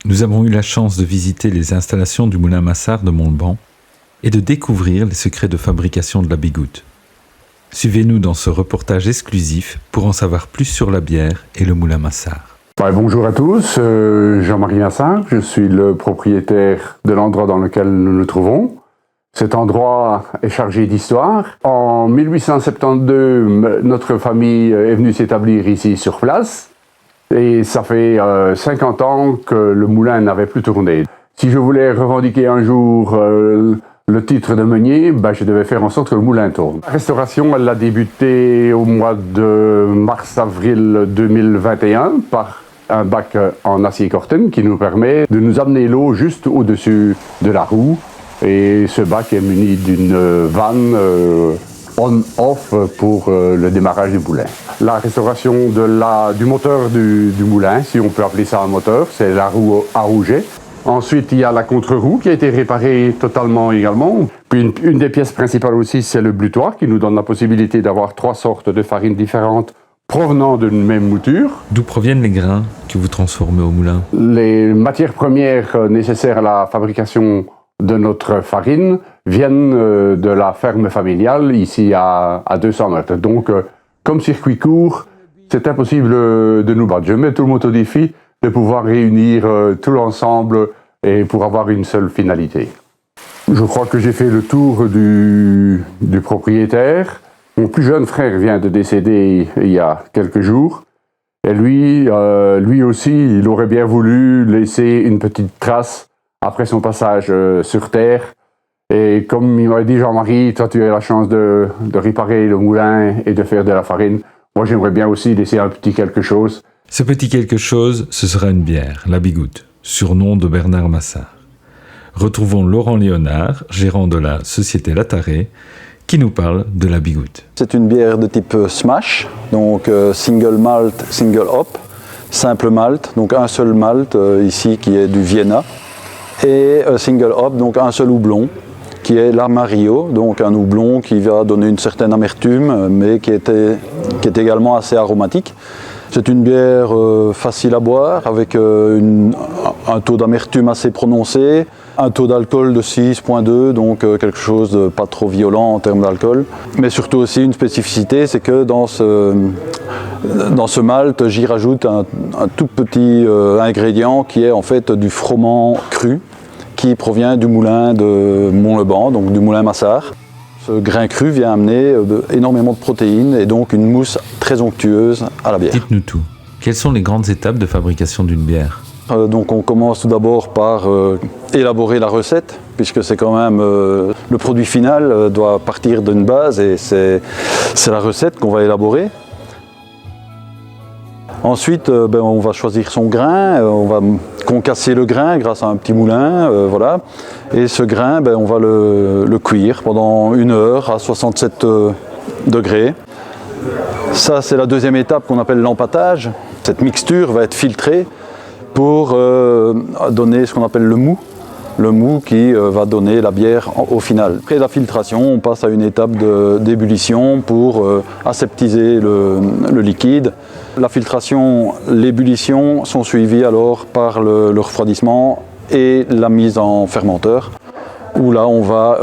nous avons eu la chance de visiter les installations du moulin Massard de Montauban et de découvrir les secrets de fabrication de la bigoute. Suivez-nous dans ce reportage exclusif pour en savoir plus sur la bière et le moulin Massard. Bonjour à tous, Jean-Marie Massard, je suis le propriétaire de l'endroit dans lequel nous nous trouvons. Cet endroit est chargé d'histoire. En 1872, notre famille est venue s'établir ici sur place. Et ça fait 50 ans que le moulin n'avait plus tourné. Si je voulais revendiquer un jour le titre de meunier, je devais faire en sorte que le moulin tourne. La restauration, elle a débuté au mois de mars-avril 2021 par un bac en acier Corten qui nous permet de nous amener l'eau juste au-dessus de la roue. Et ce bac est muni d'une vanne on-off pour le démarrage du moulin. La restauration du moteur du moulin, si on peut appeler ça un moteur, c'est la roue à rouget. Ensuite, il y a la contre-roue qui a été réparée totalement également. Puis une des pièces principales aussi, c'est le blutoir qui nous donne la possibilité d'avoir 3 sortes de farines différentes provenant d'une même mouture. D'où proviennent les grains que vous transformez au moulin? Les matières premières nécessaires à la fabrication de notre farine viennent de la ferme familiale, ici à 200 mètres. Donc, comme circuit court, c'est impossible de nous battre. Je mets tout le monde au défi de pouvoir réunir tout l'ensemble et pour avoir une seule finalité. Je crois que j'ai fait le tour du propriétaire. Mon plus jeune frère vient de décéder il y a quelques jours. Et lui aussi, il aurait bien voulu laisser une petite trace après son passage sur Terre. Et comme il m'avait dit, Jean-Marie, toi tu as la chance de réparer le moulin et de faire de la farine. Moi j'aimerais bien aussi laisser un petit quelque chose. Ce petit quelque chose, ce sera une bière, la bigoute, surnom de Bernard Massard. Retrouvons Laurent Léonard, gérant de la société Lataré, qui nous parle de la bigoute. C'est une bière de type smash, donc single malt, single hop, simple malt, donc un seul malt ici qui est du Vienna, et single hop, donc un seul houblon, qui est l'Amarillo, donc un houblon qui va donner une certaine amertume, mais qui est également assez aromatique. C'est une bière facile à boire, avec un taux d'amertume assez prononcé, un taux d'alcool de 6,2, donc quelque chose de pas trop violent en termes d'alcool. Mais surtout aussi une spécificité, c'est que dans ce malt, j'y rajoute un tout petit ingrédient qui est en fait du froment cru, qui provient du moulin de Montauban, donc du moulin Massard. Ce grain cru vient amener énormément de protéines et donc une mousse très onctueuse à la bière. Dites-nous tout. Quelles sont les grandes étapes de fabrication d'une bière? Donc on commence tout d'abord par élaborer la recette, puisque c'est quand même le produit final doit partir d'une base et c'est la recette qu'on va élaborer. Ensuite, on va choisir son grain, on va concasser le grain grâce à un petit moulin, voilà. Et ce grain, on va le cuire pendant 1 heure à 67 degrés. Ça, c'est la deuxième étape qu'on appelle l'empâtage. Cette mixture va être filtrée pour donner ce qu'on appelle le mou qui va donner la bière au final. Après la filtration, on passe à une étape d'ébullition pour aseptiser le liquide. La filtration, l'ébullition sont suivies alors par le refroidissement et la mise en fermenteur, où là on va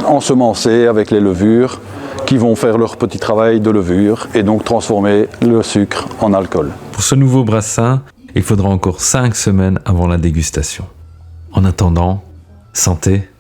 ensemencer avec les levures qui vont faire leur petit travail de levure et donc transformer le sucre en alcool. Pour ce nouveau brassin, il faudra encore 5 semaines avant la dégustation. En attendant, santé!